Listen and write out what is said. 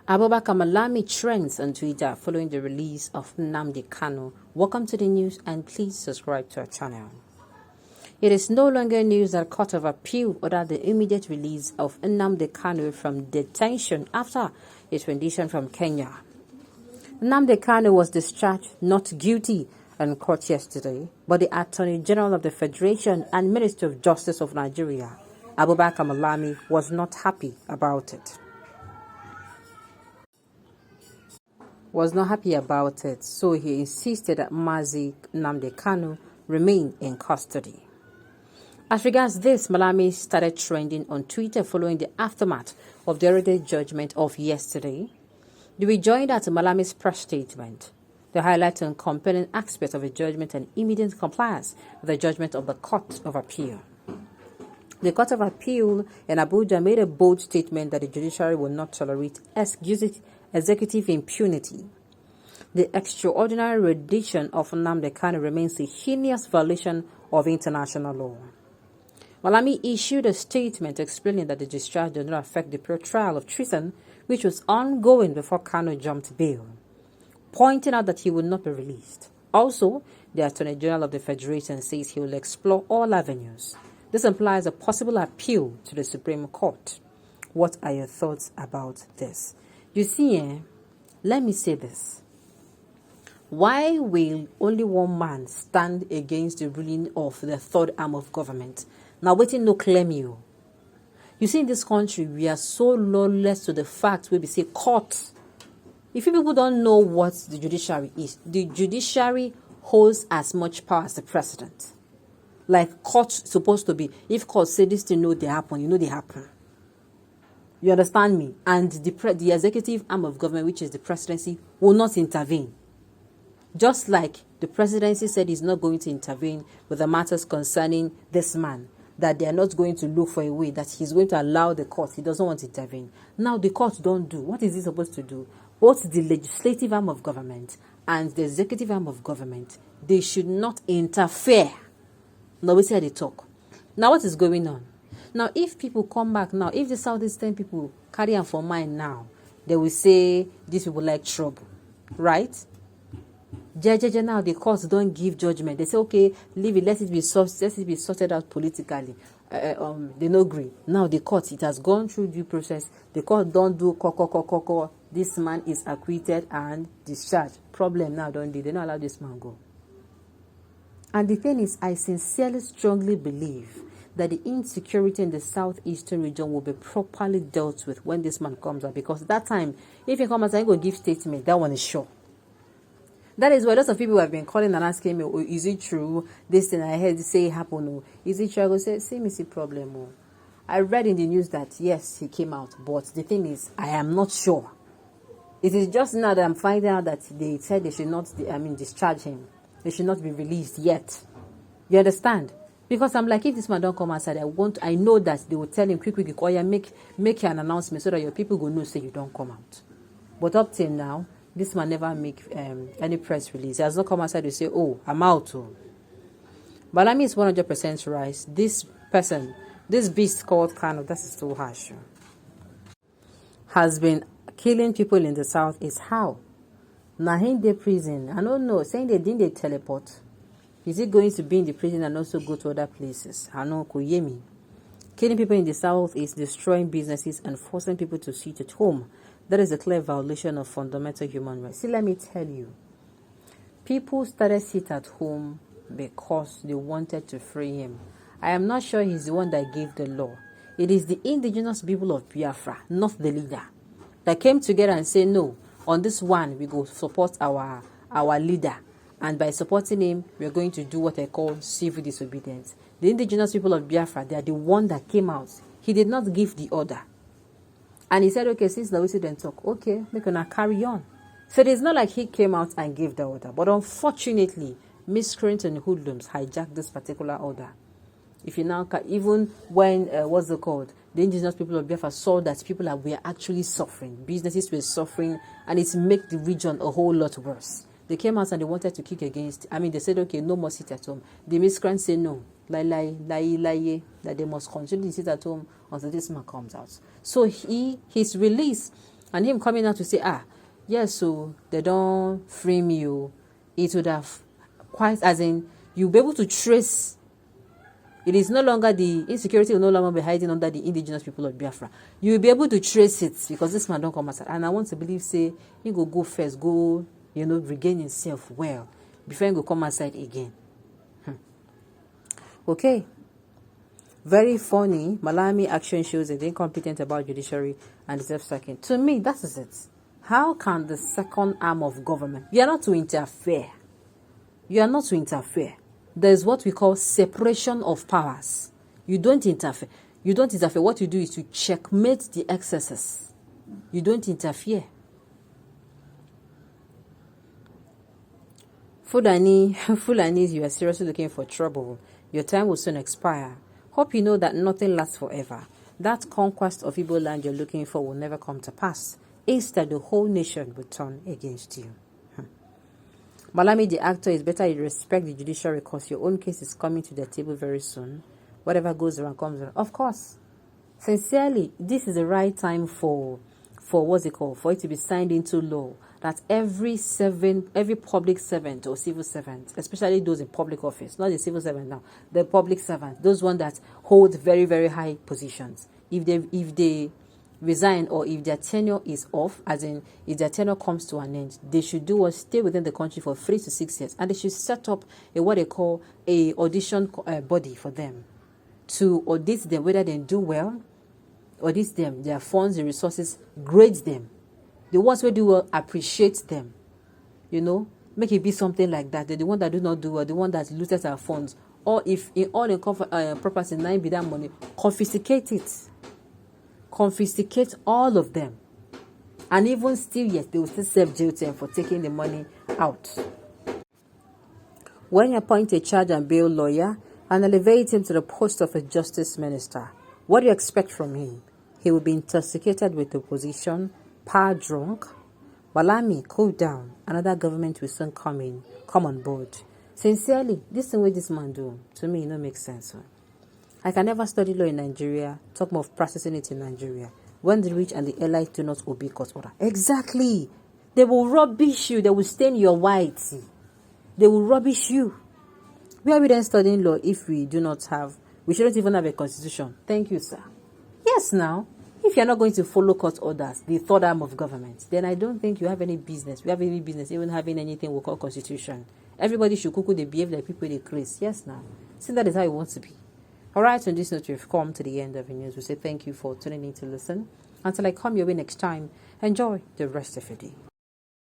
Abubakar Malami trends on Twitter following the release of Nnamdi Kanu. Welcome to the news and please subscribe to our channel. It is no longer news that Court of Appeal ordered the immediate release of Nnamdi Kanu from detention after his rendition from Kenya. Nnamdi Kanu was discharged not guilty in court yesterday, but the Attorney General of the Federation and Minister of Justice of Nigeria, Abubakar Malami, was not happy about it. So he insisted that Mazi Nnamdi Kanu remain in custody. As regards this, Malami started trending on Twitter following the aftermath of the heritage judgment of yesterday. The rejoinder to Malami's press statement, the highlight and compelling aspects of the judgment and immediate compliance with the judgment of the Court of Appeal. The Court of Appeal in Abuja made a bold statement that the judiciary will not tolerate executive impunity. The extraordinary rendition of Nnamdi Kanu remains a heinous violation of international law. Malami issued a statement explaining that the discharge did not affect the trial of treason, which was ongoing before Kanu jumped bail, pointing out that he would not be released. Also, the Attorney General of the Federation says he will explore all avenues. This implies a possible appeal to the Supreme Court. What are your thoughts about this? You see, let me say this. Why will only one man stand against the ruling of the third arm of government? Now, waiting no claim you. You see, in this country, we are so lawless to the fact where we say court. If you people don't know what the judiciary is, the judiciary holds as much power as the president. Like court's supposed to be. If court say this thing, no, they happen, you know they happen. You understand me? And the executive arm of government, which is the presidency, will not intervene. Just like the presidency said he's not going to intervene with the matters concerning this man, that they are not going to look for a way, that he's going to allow the court. He doesn't want to intervene. Now the court don't do. What is he supposed to do? Both the legislative arm of government and the executive arm of government, they should not interfere. Now we see how they talk. Now what is going on? Now if people come back now, if the Southeastern people carry on for mind now, they will say these people like trouble, right? Now the courts don't give judgment. They say, okay, leave it, let it be sorted out politically. They no agree. Now the court, it has gone through due process. The court don't do this man is acquitted and discharged. Problem now don't they don't allow this man go. And the thing is, I sincerely strongly believe that the insecurity in the southeastern region will be properly dealt with when this man comes out, because that time, if he comes out and go give statement, that one is sure. That is why lots of people have been calling and asking me, oh, is it true? This thing I heard say happen. Oh, is it true? I go say, see me see problem. Oh. I read in the news that yes, he came out, but the thing is, I am not sure. It is just now that I'm finding out that they said they should not, discharge him. They should not be released yet. You understand? Because I'm like, if this man don't come outside, I know that they will tell him quick, oh yeah, make an announcement so that your people go know say you don't come out. But up till now, this man never make any press release. He has not come outside to say, oh, I'm out. Oh. Malami is 100% right. This person, this beast called Kanu, that is so harsh, has been killing people in the south. Is how? Now in the prison, I don't know, saying they didn't teleport. Is it going to be in the prison and also go to other places? I know, Kuyemi. Killing people in the south is destroying businesses and forcing people to sit at home. That is a clear violation of fundamental human rights. See, let me tell you. People started sit at home because they wanted to free him. I am not sure he's the one that gave the law. It is the indigenous people of Biafra, not the leader, that came together and said, no, on this one, we go support our leader. And by supporting him, we are going to do what I call civil disobedience. The indigenous people of Biafra, they are the one that came out. He did not give the order. And he said, okay, since the we didn't talk, okay, we're going to carry on. So it's not like he came out and gave the order. But unfortunately, miscreants and hoodlums hijacked this particular order. If you now, even when, what's it called? The indigenous people of Biafra saw that people were actually suffering. Businesses were suffering, and it made the region a whole lot worse. They came out and they wanted to kick against. They said, okay, no more sit at home. The miscreants said no. Lie, that they must continue to sit at home until this man comes out. So his release And him coming out to say, yes, so they don't frame you, it would have quite, as in, you'll be able to trace. It is no longer, the insecurity will no longer be hiding under the indigenous people of Biafra. You will be able to trace it because this man don't come outside. And I want to believe, say, he go first, regain himself well before he go come outside again. Okay. Very funny. Malami action shows that they're incompetent about judiciary and deserve sacking. To me, that is it. How can the second arm of government? You are not to interfere. You are not to interfere. There's what we call separation of powers. You don't interfere. You don't interfere. What you do is to checkmate the excesses. You don't interfere. Fulanis, you are seriously looking for trouble. Your time will soon expire. Hope you know that nothing lasts forever. That conquest of Igbo land you're looking for will never come to pass. Instead, the whole nation will turn against you. Malami, the actor, is better you respect the judiciary because your own case is coming to the table very soon. Whatever goes around comes around. Of course. Sincerely, this is the right time for what's it called? For it to be signed into law that every public servant or civil servant, especially those in public office, not the civil servant now, the public servant, those ones that hold very, very high positions, if they resign or if their tenure is off, as in if their tenure comes to an end, they should do or stay within the country for 3 to 6 years, and they should set up what they call a audition body for them to audit them, whether they do well, audit them, their funds, the resources, grade them. The ones who do well, appreciate them. Make it be something like that. The one that do not do well, the one that loses our funds, or if in all the property, 9 be that money, confiscate it. Confiscate all of them. And even still, yes, they will still serve jail time for taking the money out. When you appoint a charge and bail lawyer and elevate him to the post of a justice minister, what do you expect from him? He will be intoxicated with the position, power drunk. Malami, cool down. Another government will soon come on board. Sincerely, this thing what this man do, to me, it don't make sense. I can never study law in Nigeria, talk more of practicing it in Nigeria, when the rich and the elites do not obey court order. Exactly. They will rubbish you. They will stain your white. They will rubbish you. Where are we then studying law if we shouldn't even have a constitution? Thank you, sir. Yes, now, if you're not going to follow court orders, the third arm of government, then I don't think you have any business. We have any business even having anything we call constitution. Everybody should they behave like people they craze. Yes, now. See, that is how it wants to be. All right, on this note, we've come to the end of the news. We say thank you for tuning in to listen. Until I come your way next time, enjoy the rest of your day.